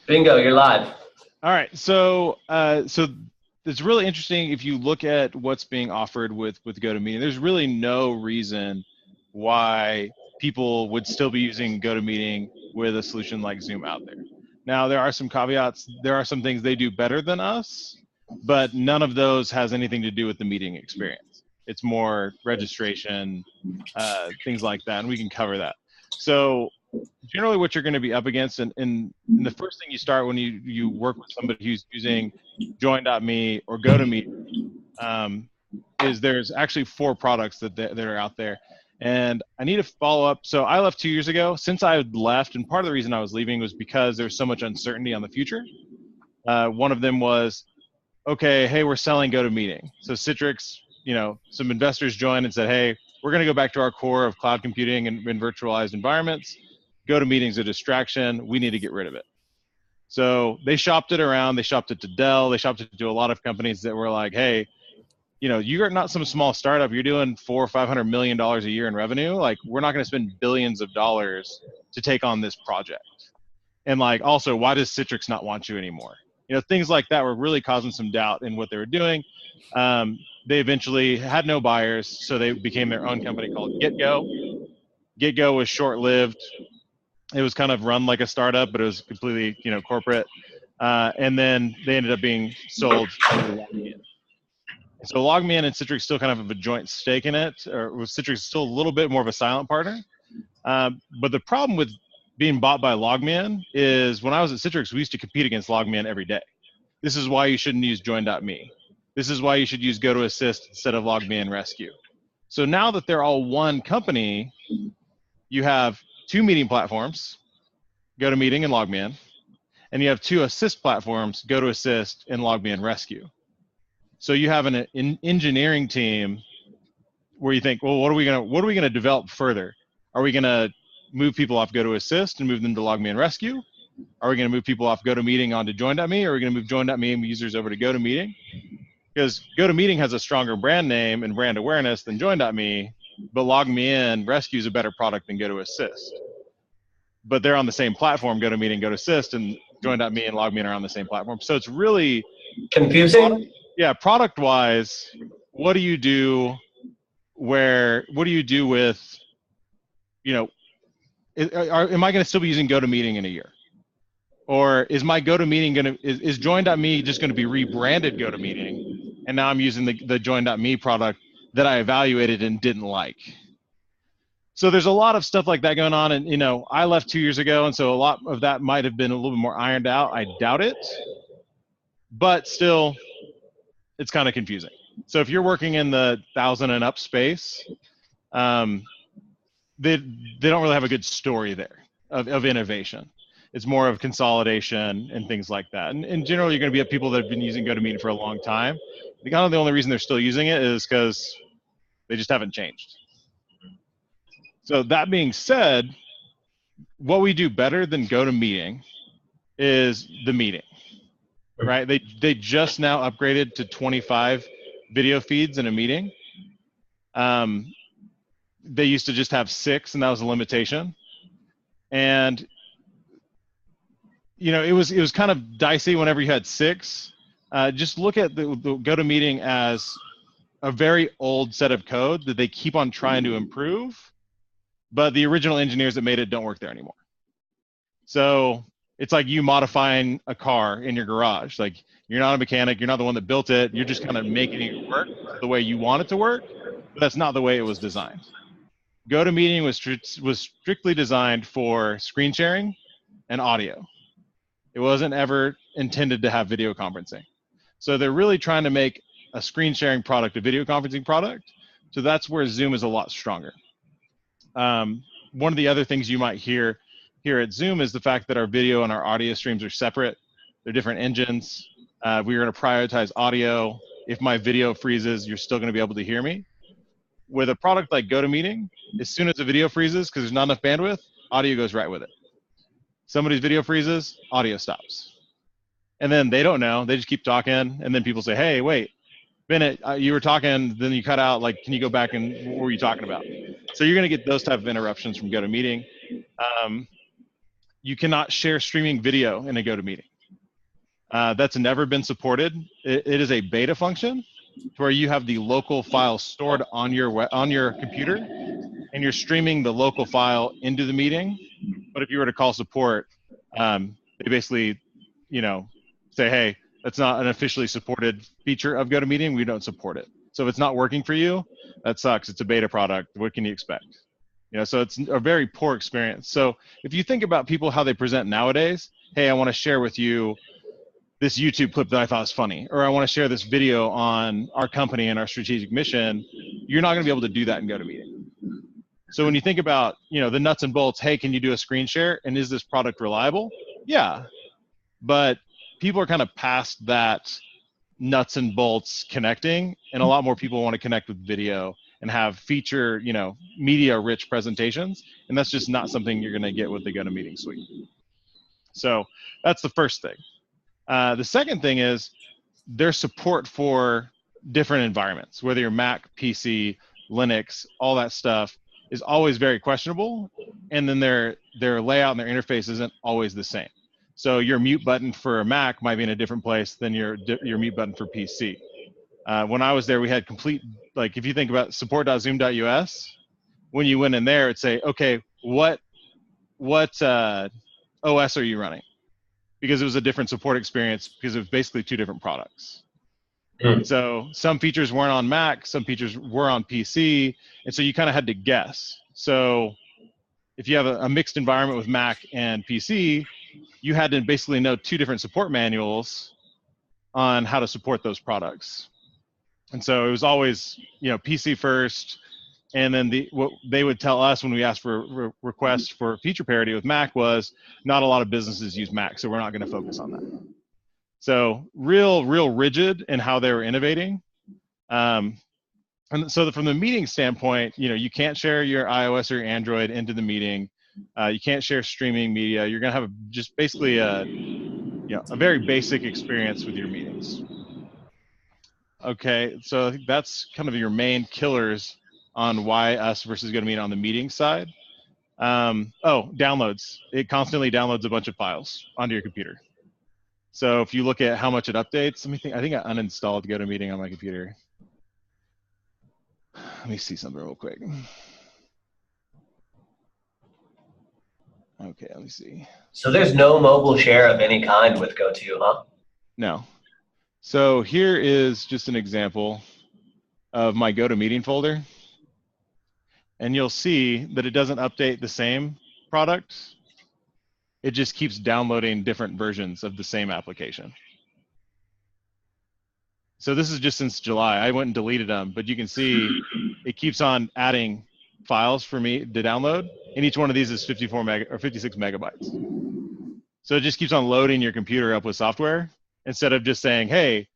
Bingo, you're live. All right, so it's really interesting if you look at what's being offered with GoToMeeting. There's really no reason why people would still be using GoToMeeting with a solution like Zoom out there. Now, there are some caveats. There are some things they do better than us, but none of those has anything to do with the meeting experience. It's more registration, things like that, and we can cover that. So generally what you're going to be up against and the first thing you start when you work with somebody who's using join.me or GoToMeeting is there's actually 4 products that are out there, and I need to follow up. So I left 2 years ago. Since I had left, and part of the reason I was leaving was because there's so much uncertainty on the future. One of them was, okay, hey, we're selling GoToMeeting. So Citrix, some investors joined and said, hey, we're going to go back to our core of cloud computing and virtualized environments. GoToMeeting's a distraction. We need to get rid of it. So they shopped it around. They shopped it to Dell. They shopped it to a lot of companies that were like, hey, you're not some small startup. You're doing $400 or $500 million a year in revenue. Like, we're not going to spend billions of dollars to take on this project. And like, also, why does Citrix not want you anymore? Things like that were really causing some doubt in what they were doing. They eventually had no buyers, so they became their own company called GetGo. GetGo was short-lived. It was kind of run like a startup, but it was completely, corporate. And then they ended up being sold to LogMeIn. So LogMeIn and Citrix still kind of have a joint stake in it, or Citrix is still a little bit more of a silent partner. But the problem with being bought by LogMeIn is when I was at Citrix, we used to compete against LogMeIn every day. This is why you shouldn't use join.me. This is why you should use GoToAssist instead of LogMeIn Rescue. So now that they're all one company, you have 2 meeting platforms, GoToMeeting and LogMeIn, and you have 2 assist platforms, GoToAssist and LogMeIn Rescue. So you have an engineering team where you think, well, what are we gonna develop further? Are we gonna move people off GoToAssist and move them to LogMeIn Rescue? Are we gonna move people off GoToMeeting onto Join.me, or are we gonna move Join.me users over to GoToMeeting? Because GoToMeeting has a stronger brand name and brand awareness than Join.me, but LogMeIn Rescue is a better product than GoToAssist. But they're on the same platform, GoToMeeting, GoToAssist, and Join.me and LogMeIn are on the same platform. So it's really confusing. Product-wise, what do you do with, am I going to still be using GoToMeeting in a year? Or is my GoToMeeting is Join.me just going to be rebranded GoToMeeting, and now I'm using the Join.me product that I evaluated and didn't like? So there's a lot of stuff like that going on, and I left 2 years ago, and so a lot of that might have been a little bit more ironed out. I doubt it, but still, it's kind of confusing. So if you're working in the 1,000 and up space, they don't really have a good story there of innovation. It's more of consolidation and things like that. And in general, you're going to be people that have been using GoToMeeting for a long time. The only reason they're still using it is because they just haven't changed. So that being said, what we do better than GoToMeeting is the meeting, right? They just now upgraded to 25 video feeds in a meeting. They used to just have 6, and that was a limitation. And it was kind of dicey whenever you had 6. Just look at the GoToMeeting as a very old set of code that they keep on trying to improve, but the original engineers that made it don't work there anymore. So it's like you modifying a car in your garage. Like, you're not a mechanic, you're not the one that built it, you're just kind of making it work the way you want it to work, but that's not the way it was designed. GoToMeeting was strictly designed for screen sharing and audio. It wasn't ever intended to have video conferencing. So they're really trying to make a screen sharing product a video conferencing product. So that's where Zoom is a lot stronger. One of the other things you might hear here at Zoom is the fact that our video and our audio streams are separate. They're different engines. We're going to prioritize audio. If my video freezes, you're still going to be able to hear me. With a product like GoToMeeting, as soon as the video freezes because there's not enough bandwidth, audio goes right with it. Somebody's video freezes, audio stops. And then they don't know. They just keep talking, and then people say, hey, wait, Bennett, you were talking, then you cut out. Like, can you go back and what were you talking about? So you're going to get those type of interruptions from GoToMeeting. you cannot share streaming video in a GoToMeeting. That's never been supported. It is a beta function where you have the local file stored on your computer, and you're streaming the local file into the meeting. But if you were to call support, they basically, say, hey, that's not an officially supported feature of GoToMeeting. We don't support it. So if it's not working for you, that sucks. It's a beta product. What can you expect? So it's a very poor experience. So if you think about people, how they present nowadays, hey, I want to share with you this YouTube clip that I thought was funny, or I want to share this video on our company and our strategic mission, you're not going to be able to do that in GoToMeeting. So when you think about, the nuts and bolts, hey, can you do a screen share? And is this product reliable? Yeah. But people are kind of past that nuts and bolts connecting, and a lot more people want to connect with video and have feature, media rich presentations. And that's just not something you're going to get with the GoToMeeting suite. So that's the first thing. The second thing is their support for different environments, whether you're Mac, PC, Linux, all that stuff is always very questionable. And then their layout and their interface isn't always the same. So your mute button for a Mac might be in a different place than your mute button for PC. When I was there, we had complete, like if you think about support.zoom.us, when you went in there, it'd say, okay, what OS are you running? Because it was a different support experience because it was basically two different products. And so some features weren't on Mac, some features were on PC, and so you kind of had to guess. So if you have a mixed environment with Mac and PC, you had to basically know two different support manuals on how to support those products. And so it was always, PC first, and then what they would tell us when we asked for requests for feature parity with Mac was not a lot of businesses use Mac, so we're not going to focus on that. So real rigid in how they were innovating. And so from the meeting standpoint, you can't share your iOS or your Android into the meeting. You can't share streaming media. You're going to have just basically a very basic experience with your meetings. Okay, so I think that's kind of your main killers on why us versus GoToMeeting on the meeting side. Downloads. It constantly downloads a bunch of files onto your computer. So if you look at how much it updates, I think I uninstalled GoToMeeting on my computer. Let me see something real quick. Okay, let me see. So there's no mobile share of any kind with GoTo, huh? No. So here is just an example of my GoToMeeting folder. And you'll see that it doesn't update the same product. It just keeps downloading different versions of the same application. So this is just since July. I went and deleted them, but you can see it keeps on adding files for me to download, and each one of these is 56 megabytes. So it just keeps on loading your computer up with software instead of just saying, hey,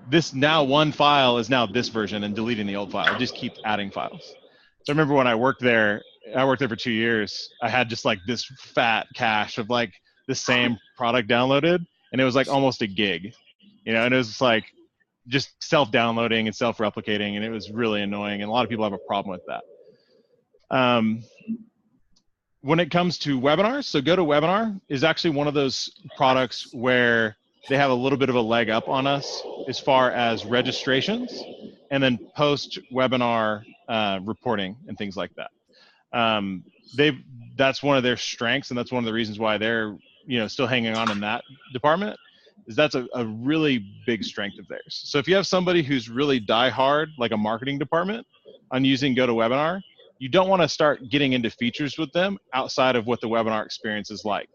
this now one file is now this version and deleting the old file. It just keeps adding files. So I remember when I worked there for 2 years, I had just like this fat cache of like the same product downloaded, and it was like almost a gig, and it was like just self-downloading and self-replicating, and it was really annoying, and a lot of people have a problem with that. When it comes to webinars, so GoToWebinar is actually one of those products where they have a little bit of a leg up on us as far as registrations and then post-webinar reporting and things like that. That's one of their strengths, and that's one of the reasons why they're still hanging on in that department. Is that's a really big strength of theirs. So if you have somebody who's really diehard, like a marketing department, on using GoToWebinar, you don't want to start getting into features with them outside of what the webinar experience is like.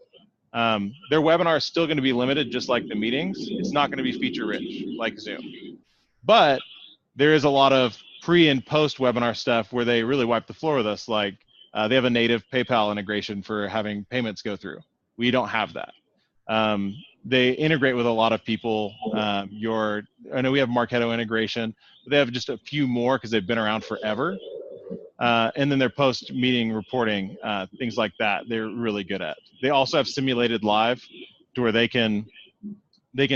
Their webinar is still going to be limited, just like the meetings. It's not going to be feature rich like Zoom, but there is a lot of pre and post webinar stuff where they really wipe the floor with us. Like they have a native PayPal integration for having payments go through. We don't have that. They integrate with a lot of people. I know we have Marketo integration, but they have just a few more because they've been around forever. And then their post-meeting reporting, things like that, they're really good at. They also have simulated live to where they can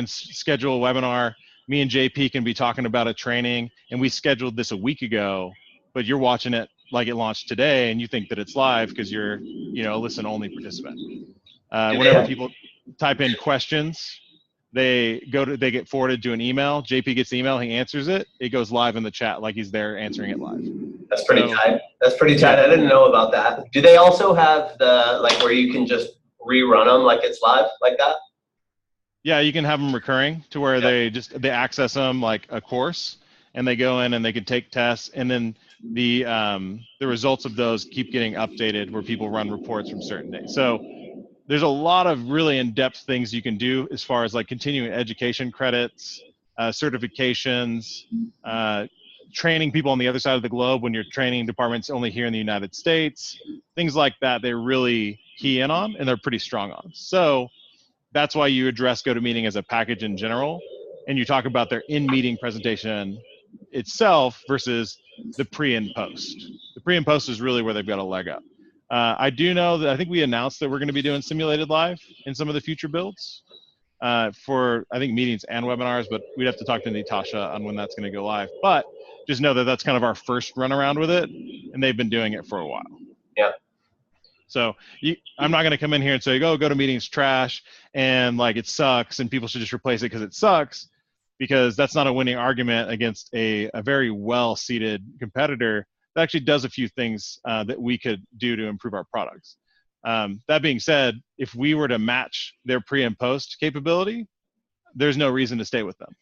schedule a webinar. Me and JP can be talking about a training, and we scheduled this a week ago, but you're watching it like it launched today, and you think that it's live because you're a listen-only participant. Do they Whenever have, people type in questions, they get forwarded to an email. JP gets the email, he answers it. It goes live in the chat like he's there answering it live. that's pretty So tight. That's pretty tight. yeah, I didn't know about that. Do they also have the, like, where you can just rerun them like it's live like that? yeah, you can have them recurring to where Yeah. they access them like a course, and they go in and they can take tests, and then the results of those keep getting updated where people run reports from certain days. So there's a lot of really in-depth things you can do as far as like continuing education credits, certifications, uh, training people on the other side of the globe when you're training departments only here in the United States, things like that. They really key in on, and they're pretty strong on. So that's why you address GoToMeeting as a package in general, and you talk about their in-meeting presentation itself versus the pre and post. The pre and post is really where they've got a leg up. I do know that I think we announced that we're going to be doing simulated live in some of the future builds for I think meetings and webinars, but we'd have to talk to Natasha on when that's going to go live. But just know that that's kind of our first run around with it, and they've been doing it for a while. Yeah. So I'm not going to come in here and say, oh, GoToMeeting's trash and like it sucks and people should just replace it because it sucks, because that's not a winning argument against a very well-seated competitor that actually does a few things that we could do to improve our products. That being said, if we were to match their pre and post capability, there's no reason to stay with them.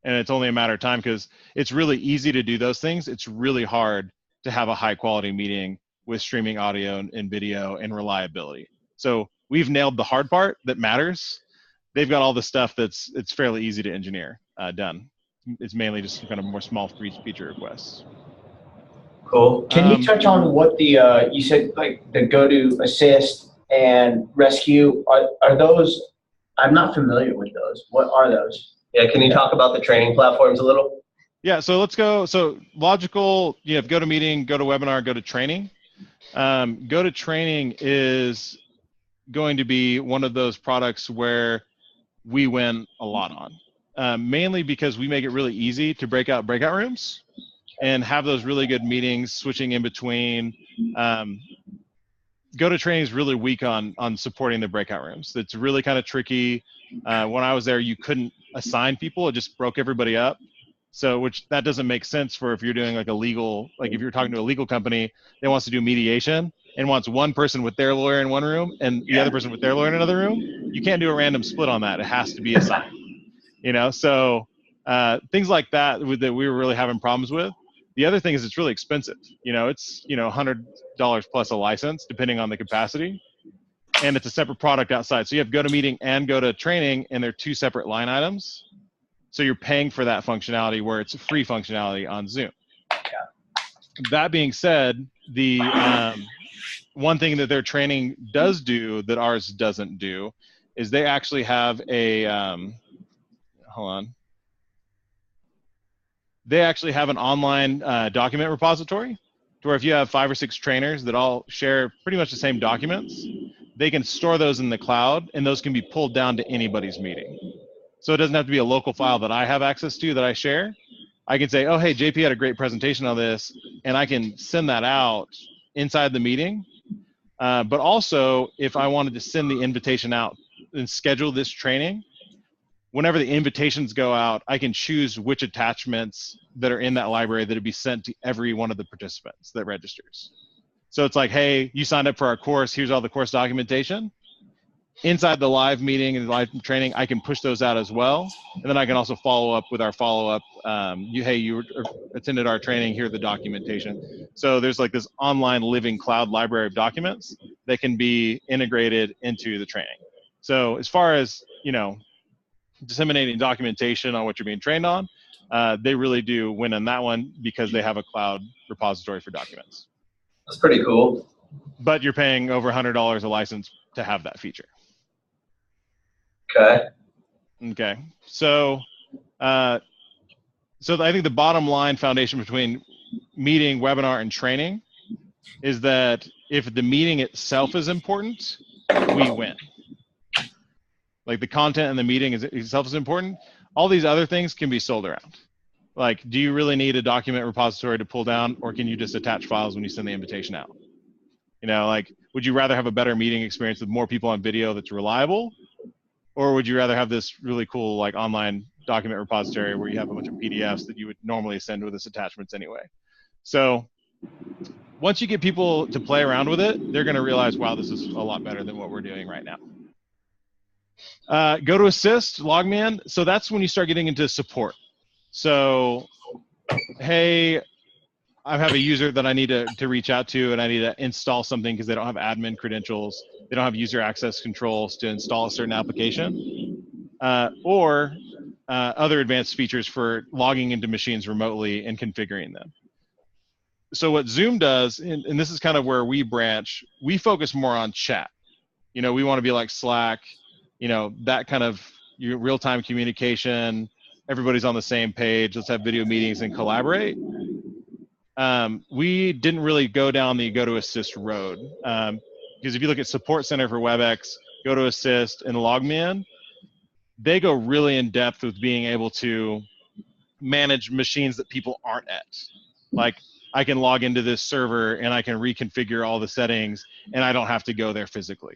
And it's only a matter of time because it's really easy to do those things. It's really hard to have a high quality meeting with streaming audio and video and reliability. So we've nailed the hard part that matters. They've got all the stuff it's fairly easy to engineer done. It's mainly just kind of more small feature requests. Cool. Can you touch on what the you said like the GoTo Assist and Rescue are those? I'm not familiar with those. What are those? Yeah, can you talk about the training platforms a little? Yeah, so let's go. So logical, you have GoToMeeting, GoToWebinar, GoToTraining. GoToTraining is going to be one of those products where we win a lot on, mainly because we make it really easy to break out breakout rooms and have those really good meetings switching in between. GoToTraining is really weak on supporting the breakout rooms. It's really kind of tricky. When I was there, you couldn't assign people. It just broke everybody up. So, which that doesn't make sense for if you're doing like a legal, like if you're talking to a legal company that wants to do mediation and wants one person with their lawyer in one room and the other person with their lawyer in another room, you can't do a random split on that. It has to be assigned, So things like that that we were really having problems with. The other thing is it's really expensive. It's $100 plus a license depending on the capacity, and it's a separate product outside. So you have GoToMeeting and GoToTraining, and they're two separate line items. So you're paying for that functionality where it's free functionality on Zoom. That being said, the one thing that their training does do that ours doesn't do is they actually have a hold on. They actually have an online document repository to where if you have 5 or 6 trainers that all share pretty much the same documents, they can store those in the cloud, and those can be pulled down to anybody's meeting. So it doesn't have to be a local file that I have access to that I share. I can say, oh, hey, JP had a great presentation on this, and I can send that out inside the meeting. But also, if I wanted to send the invitation out and schedule this training, whenever the invitations go out, I can choose which attachments that are in that library that would be sent to every one of the participants that registers. So it's like, hey, you signed up for our course. Here's all the course documentation. Inside the live meeting and the live training, I can push those out as well. And then I can also follow up with our follow-up. You attended our training, here are the documentation. So there's like this online living cloud library of documents that can be integrated into the training. So as far as, disseminating documentation on what you're being trained on, they really do win on that one because they have a cloud repository for documents. That's pretty cool. But you're paying over $100 a license to have that feature. Okay. So I think the bottom line foundation between meeting, webinar, and training is that if the meeting itself is important, we win. Like the content and the meeting itself is important. All these other things can be sold around. Like, do you really need a document repository to pull down, or can you just attach files when you send the invitation out? You know, like, would you rather have a better meeting experience with more people on video that's reliable? Or would you rather have this really cool like online document repository where you have a bunch of PDFs that you would normally send with this attachments anyway? So once you get people to play around with it, they're going to realize, wow, this is a lot better than what we're doing right now. Go to assist, logman. So that's when you start getting into support. So, hey, I have a user that I need to reach out to, and I need to install something because they don't have admin credentials. They don't have user access controls to install a certain application, or other advanced features for logging into machines remotely and configuring them. So what Zoom does, and this is kind of where we branch, we focus more on chat. You know, we want to be like Slack, you know, that kind of real-time communication. Everybody's on the same page. Let's have video meetings and collaborate. We didn't really go down the GoToAssist road, because if you look at Support Center for WebEx, GoToAssist, and Logman, they go really in depth with being able to manage machines that people aren't at. Like, I can log into this server and I can reconfigure all the settings and I don't have to go there physically.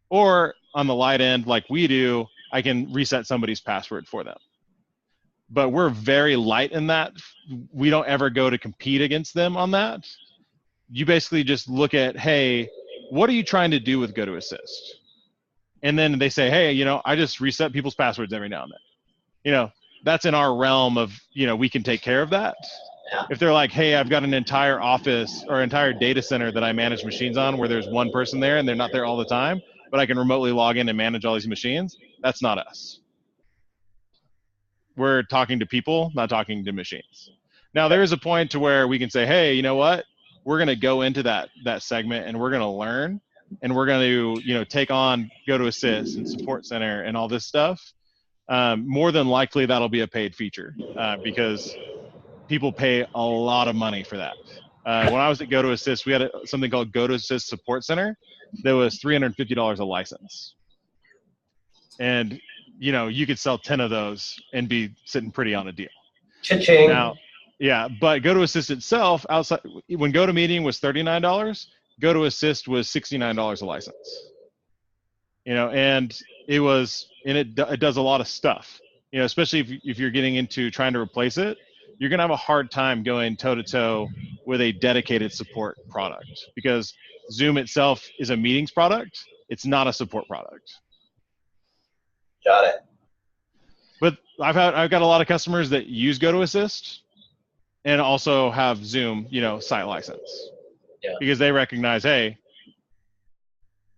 Or on the light end, like we do, I can reset somebody's password for them. But we're very light in that. We don't ever go to compete against them on that. You basically just look at, hey, what are you trying to do with GoToAssist? And then they say, hey, you know, I just reset people's passwords every now and then. You know, that's in our realm of, you know, we can take care of that. Yeah. If they're like, hey, I've got an entire office or entire data center that I manage machines on where there's one person there and they're not there all the time, but I can remotely log in and manage all these machines, that's not us. We're talking to people, not talking to machines. Now, there is a point to where we can say, hey, you know what? We're going to go into that segment and we're going to learn and we're going to, you know, take on GoToAssist and Support Center and all this stuff. More than likely, that'll be a paid feature because people pay a lot of money for that. When I was at GoToAssist, we had something called GoToAssist Support Center that was $350 a license. And, you know, you could sell 10 of those and be sitting pretty on a deal. Cha-ching. Now, yeah, but GoToAssist itself, outside when GoToMeeting was $39, GoToAssist was $69 a license. You know, and it does a lot of stuff. You know, especially if you're getting into trying to replace it, you're gonna have a hard time going toe-to-toe with a dedicated support product because Zoom itself is a meetings product. It's not a support product. Got it. But I've got a lot of customers that use GoToAssist and also have Zoom, you know, site license. Yeah. Because they recognize, hey,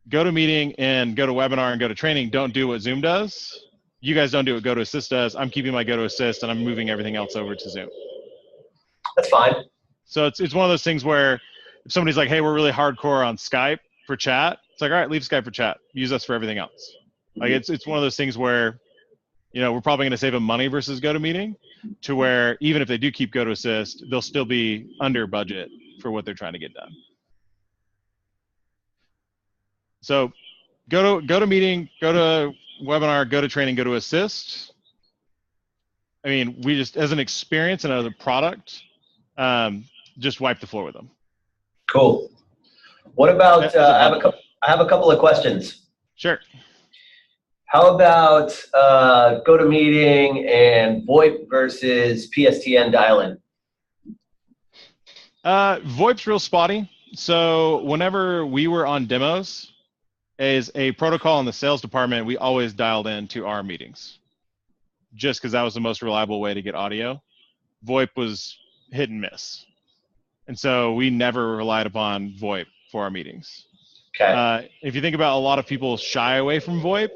GoToMeeting and GoToWebinar and GoToTraining don't do what Zoom does. You guys don't do what GoToAssist does. I'm keeping my GoToAssist and I'm moving everything else over to Zoom. That's fine. So it's one of those things where if somebody's like, hey, we're really hardcore on Skype for chat, it's like, all right, leave Skype for chat. Use us for everything else. Like it's one of those things where, you know, we're probably going to save them money versus GoToMeeting to where even if they do keep GoToAssist, they'll still be under budget for what they're trying to get done. So GoToMeeting, GoToWebinar, GoToTraining, GoToAssist. I mean, we just, as an experience and as a product, just wipe the floor with them. Cool. What about, I have a couple of questions. Sure. How about GoToMeeting and VoIP versus PSTN dial-in? VoIP's real spotty. So whenever we were on demos, as a protocol in the sales department, we always dialed in to our meetings just because that was the most reliable way to get audio. VoIP was hit and miss. And so we never relied upon VoIP for our meetings. Okay. If you think about a lot of people shy away from VoIP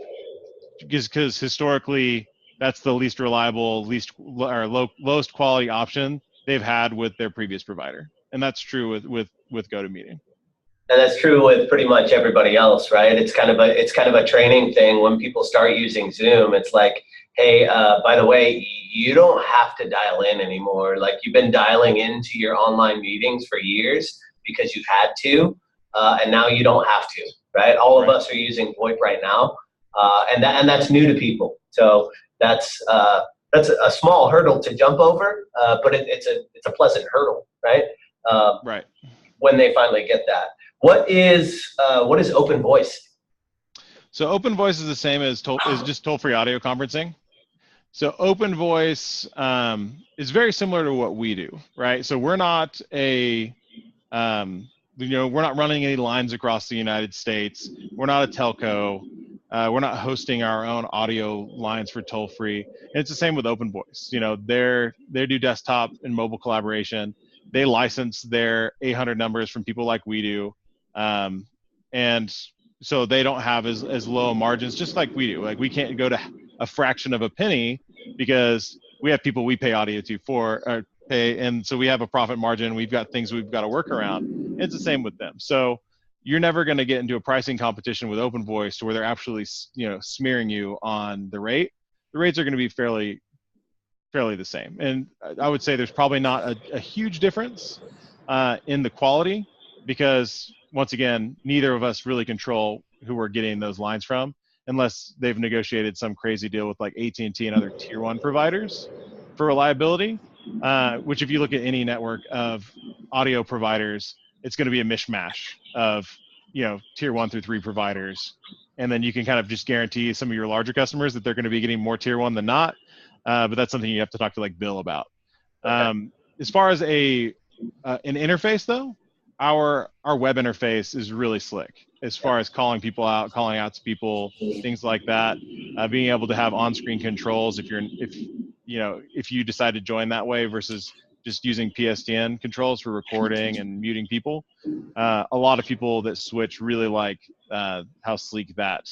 because historically that's the least reliable, lowest quality option they've had with their previous provider. And that's true with GoToMeeting. And that's true with pretty much everybody else, right? It's kind of a training thing. When people start using Zoom, it's like, hey, by the way, you don't have to dial in anymore. Like you've been dialing into your online meetings for years because you've had to, and now you don't have to, right? All of us are using VoIP right now, and that's new to people. So that's a small hurdle to jump over, but it's a pleasant hurdle, right? Right. When they finally get that. What is Open Voice? So Open Voice is the same as just toll-free audio conferencing. So Open Voice is very similar to what we do, right? So we're not we're not running any lines across the United States. We're not a telco. We're not hosting our own audio lines for toll-free. And it's the same with Open Voice. They do desktop and mobile collaboration. They license their 800 numbers from people like we do. And so they don't have as low margins, just like we do. Like we can't go to a fraction of a penny because we have people we pay audio to pay, and so we have a profit margin. We've got things we've got to work around. It's the same with them. So you're never going to get into a pricing competition with Open Voice to where they're actually smearing you on the rate. The rates are going to be fairly the same, and I would say there's probably not a huge difference in the quality, because once again, neither of us really control who we're getting those lines from, unless they've negotiated some crazy deal with like AT&T and other tier 1 providers for reliability, which if you look at any network of audio providers, it's going to be a mishmash of tier 1 through 3 providers. And then you can kind of just guarantee some of your larger customers that they're going to be getting more tier 1 than not. But that's something you have to talk to like Bill about. Okay. As far as an interface though, our web interface is really slick as far as calling out to people, things like that. Being able to have on-screen controls if you decide to join that way versus just using PSTN controls for recording and muting people. A lot of people that switch really like how sleek that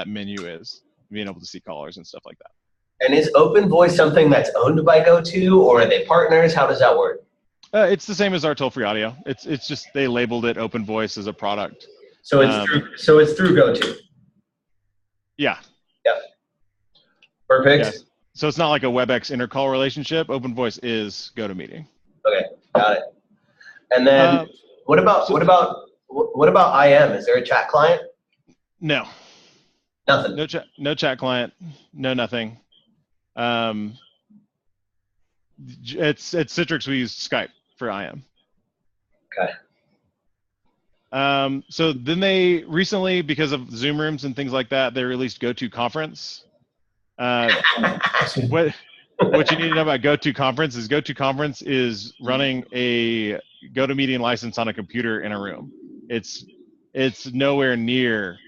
menu is, being able to see callers and stuff like that. And is Open Voice something that's owned by GoTo, or are they partners? How does that work? It's the same as our toll-free audio. It's just they labeled it Open Voice as a product. So it's through GoTo. Yeah. Yeah. Perfect. Yeah. So it's not like a WebEx intercall relationship. Open Voice is GoToMeeting. Okay, got it. And then what about IM? Is there a chat client? No. Nothing. No chat client. No nothing. It's Citrix. We use Skype for IM. Okay. So then they recently, because of Zoom rooms and things like that, they released GoTo Conference. What you need to know about GoTo Conference is running a GoToMeeting license on a computer in a room. It's nowhere near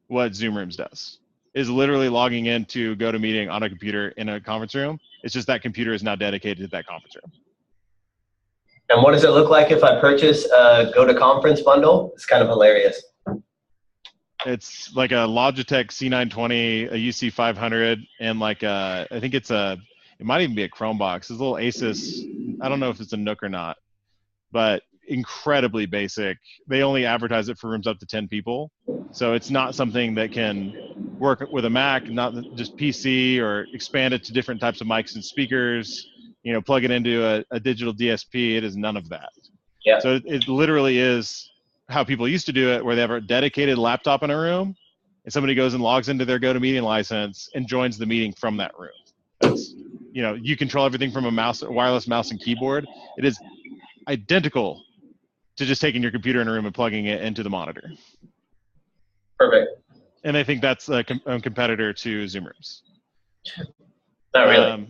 what Zoom Rooms does. It's literally logging into GoToMeeting on a computer in a conference room. It's just that computer is now dedicated to that conference room. And what does it look like if I purchase a GoTo Conference bundle? It's kind of hilarious. It's like a Logitech C920, a UC500, and like I think it might even be a Chromebox. It's a little Asus. I don't know if it's a Nook or not, but incredibly basic. They only advertise it for rooms up to 10 people. So it's not something that can work with a Mac, not just PC, or expand it to different types of mics and speakers, plug it into a digital DSP. It is none of that. Yeah. So it literally is how people used to do it, where they have a dedicated laptop in a room and somebody goes and logs into their GoToMeeting license and joins the meeting from that room. That's, you control everything from a wireless mouse and keyboard. It is identical to just taking your computer in a room and plugging it into the monitor. Perfect. And I think that's a competitor to Zoom Rooms. Not really.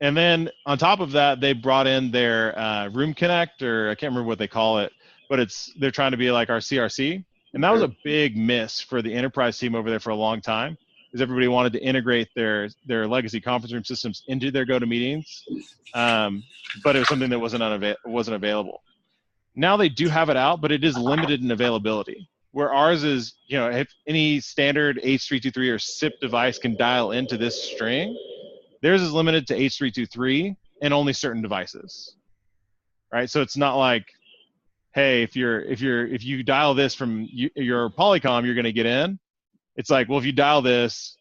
And then on top of that, they brought in their Room Connect, or I can't remember what they call it, but they're trying to be like our CRC. And that was a big miss for the enterprise team over there for a long time, because everybody wanted to integrate their legacy conference room systems into their GoToMeetings, but it was something that wasn't available. Now they do have it out, but it is limited in availability. Where ours is, if any standard H323 or SIP device can dial into this string, theirs is limited to H323 and only certain devices, right? So it's not like, hey, if you dial this from your Polycom, you're going to get in. It's like, well, if you dial this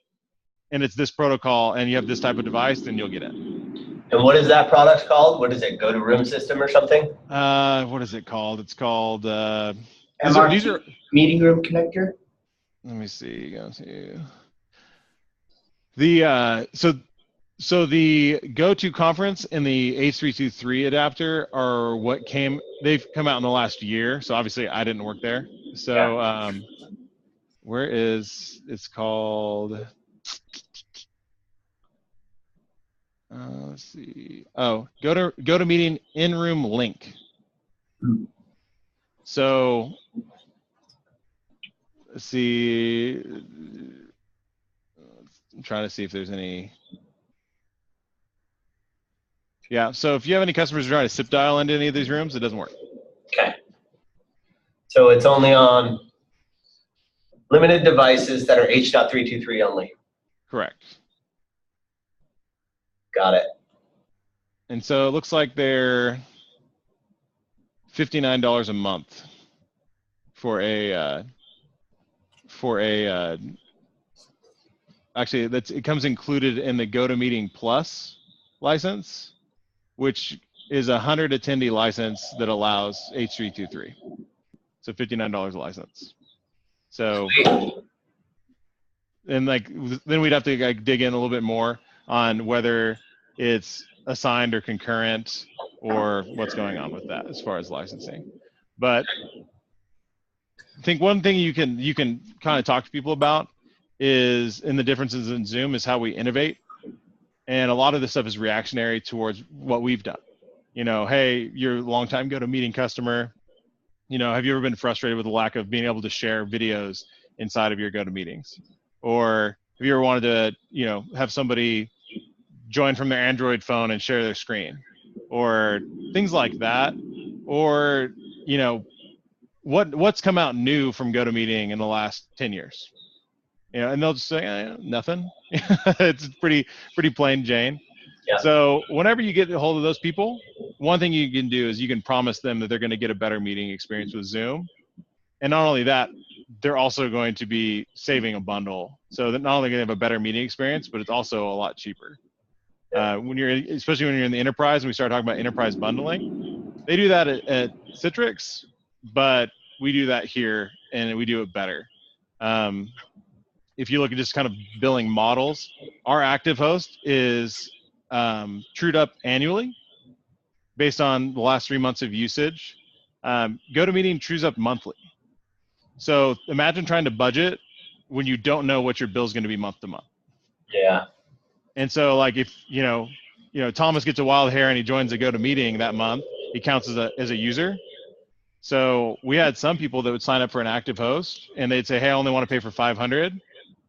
and it's this protocol and you have this type of device, then you'll get in. And what is that product called? What is it? Go to Room System or something? What is it called? It's called these are meeting room connector. Let me see. Go to so So the GoTo conference and the H323 adapter are they've come out in the last year. So obviously I didn't work there. So it's called, let's see. Oh, go to meeting in-room link. So let's see. I'm trying to see if there's any. Yeah, so if you have any customers who are trying to SIP dial into any of these rooms, it doesn't work. Okay. So it's only on limited devices that are H.323 only. Correct. Got it. And so it looks like they're $59 a month for a actually it comes included in the GoToMeeting Plus license, which is a 100 attendee license that allows H323. So $59 a license. So, and like then we'd have to like dig in a little bit more on whether it's assigned or concurrent or what's going on with that as far as licensing. But I think one thing you can kind of talk to people about is in the differences in Zoom is how we innovate. And a lot of this stuff is reactionary towards what we've done. You know, hey, you're a longtime GoToMeeting customer. You know, have you ever been frustrated with the lack of being able to share videos inside of your GoToMeetings? Or have you ever wanted to, you know, have somebody join from their Android phone and share their screen? Or things like that. Or, you know, what's come out new from GoToMeeting in the last 10 years? You know, and they'll just say, nothing. It's pretty plain Jane. Yeah. So whenever you get a hold of those people, one thing you can do is you can promise them that they're going to get a better meeting experience with Zoom. And not only that, they're also going to be saving a bundle. So that not only going to have a better meeting experience, but it's also a lot cheaper. Especially when you're in the enterprise, and we start talking about enterprise bundling, they do that at Citrix, but we do that here and we do it better. If you look at just kind of billing models, our active host is trued up annually based on the last 3 months of usage. GoToMeeting trues up monthly. So imagine trying to budget when you don't know what your bill is going to be month to month. Yeah. And so like if, you know, Thomas gets a wild hair and he joins a GoToMeeting that month, he counts as a user. So we had some people that would sign up for an active host and they'd say, hey, I only want to pay for 500.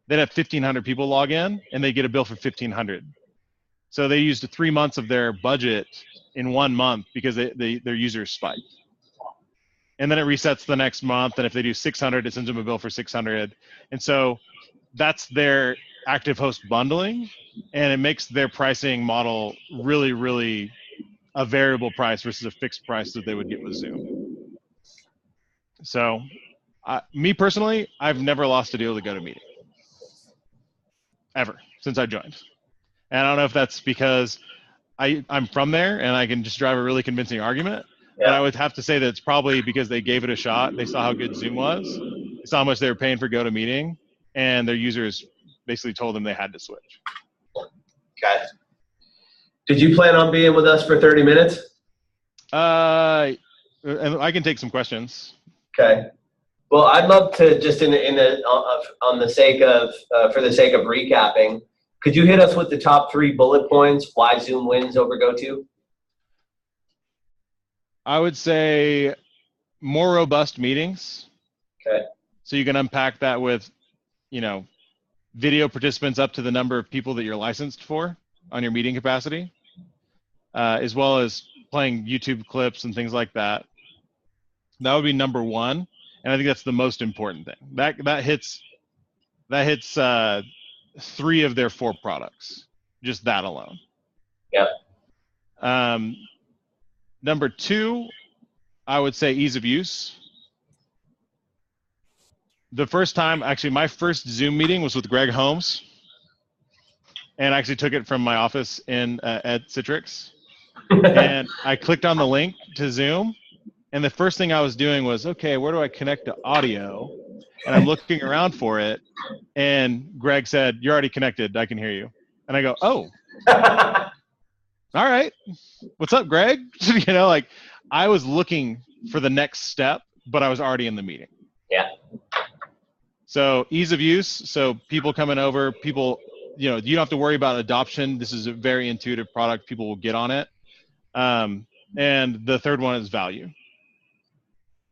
They'd have 1,500 people log in and they get a bill for 1,500. So they used 3 months of their budget in 1 month because their users spiked. And then it resets the next month. And if they do 600, it sends them a bill for 600. And so that's their active host bundling. And it makes their pricing model really, really a variable price versus a fixed price that they would get with Zoom. So me personally, I've never lost a deal to GoToMeeting. Ever, since I joined. And I don't know if that's because I'm from there and I can just drive a really convincing argument, but I would have to say that it's probably because they gave it a shot. They saw how good Zoom was. They saw how much they were paying for GoToMeeting, and their users basically told them they had to switch. Okay. Did you plan on being with us for 30 minutes? And I can take some questions. Okay. Well, I'd love to just for the sake of recapping, could you hit us with the top 3 bullet points why Zoom wins over GoTo? I would say more robust meetings. Okay. So you can unpack that with, video participants up to the number of people that you're licensed for on your meeting capacity, as well as playing YouTube clips and things like that. That would be number 1. And I think that's the most important thing. That hits 3 of their 4 products, just that alone. Yeah. Number 2, I would say ease of use. The first time, actually, my first Zoom meeting was with Greg Holmes, and I actually took it from my office at Citrix. And I clicked on the link to Zoom. And the first thing I was doing was, okay, where do I connect to audio? And I'm looking around for it. And Greg said, you're already connected. I can hear you. And I go, oh, all right. What's up, Greg? You know, like I was looking for the next step, but I was already in the meeting. Yeah. So ease of use. So people coming over, people, you know, you don't have to worry about adoption. This is a very intuitive product. People will get on it. And the third one is value.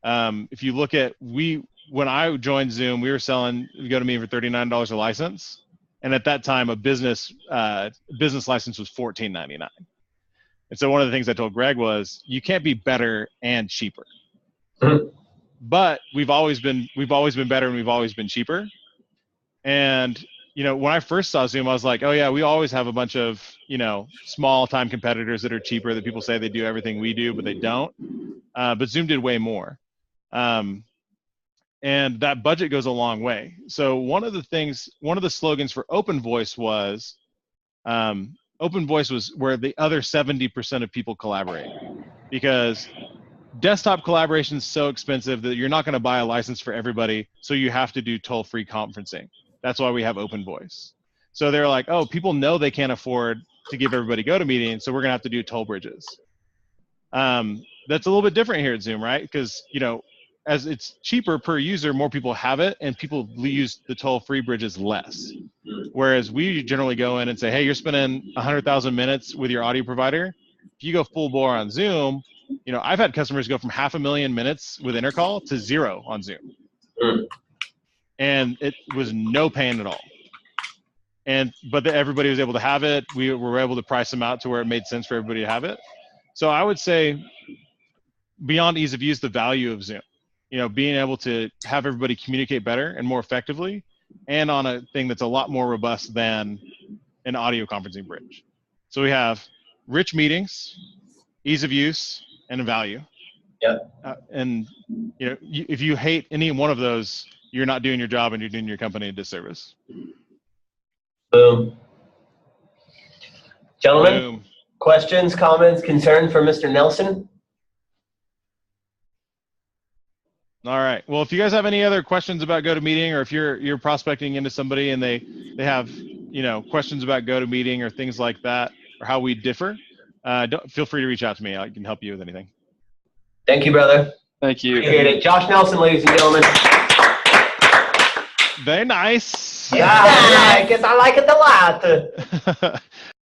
If you look at, when I joined Zoom, we were selling GoToMeeting for $39 a license. And at that time, a business license was $14.99. And so one of the things I told Greg was, you can't be better and cheaper. Mm-hmm. But we've always been better and we've always been cheaper. And you know, when I first saw Zoom, I was like, oh yeah, we always have a bunch of, you know, small time competitors that are cheaper that people say they do everything we do, but they don't. But Zoom did way more. And that budget goes a long way. So one of the slogans for Open Voice was, Open Voice was where the other 70% of people collaborate, because desktop collaboration is so expensive that you're not going to buy a license for everybody. So you have to do toll-free conferencing. That's why we have Open Voice. So they're like, oh, people know they can't afford to give everybody GoToMeeting, so we're going to have to do toll bridges. That's a little bit different here at Zoom, right? Because, you know, as it's cheaper per user, more people have it, and people use the toll-free bridges less. Whereas we generally go in and say, hey, you're spending 100,000 minutes with your audio provider. If you go full bore on Zoom, you know, I've had customers go from 500,000 minutes with Intercall to 0 on Zoom. And it was no pain at all. But everybody was able to have it. We were able to price them out to where it made sense for everybody to have it. So I would say, beyond ease of use, the value of Zoom, you know, being able to have everybody communicate better and more effectively, and on a thing that's a lot more robust than an audio conferencing bridge. So we have rich meetings, ease of use, and value. Yeah. And you know, if you hate any one of those, you're not doing your job and you're doing your company a disservice. Boom. Gentlemen, Boom. questions, comments, concerns for Mr. Nelson? All right. Well, if you guys have any other questions about GoToMeeting, or if you're prospecting into somebody and they have, you know, questions about GoToMeeting or things like that, or how we differ, feel free to reach out to me. I can help you with anything. Thank you, brother. Thank you. Appreciate it. Josh Nelson, ladies and gentlemen. Very nice. Yeah, I like it a lot.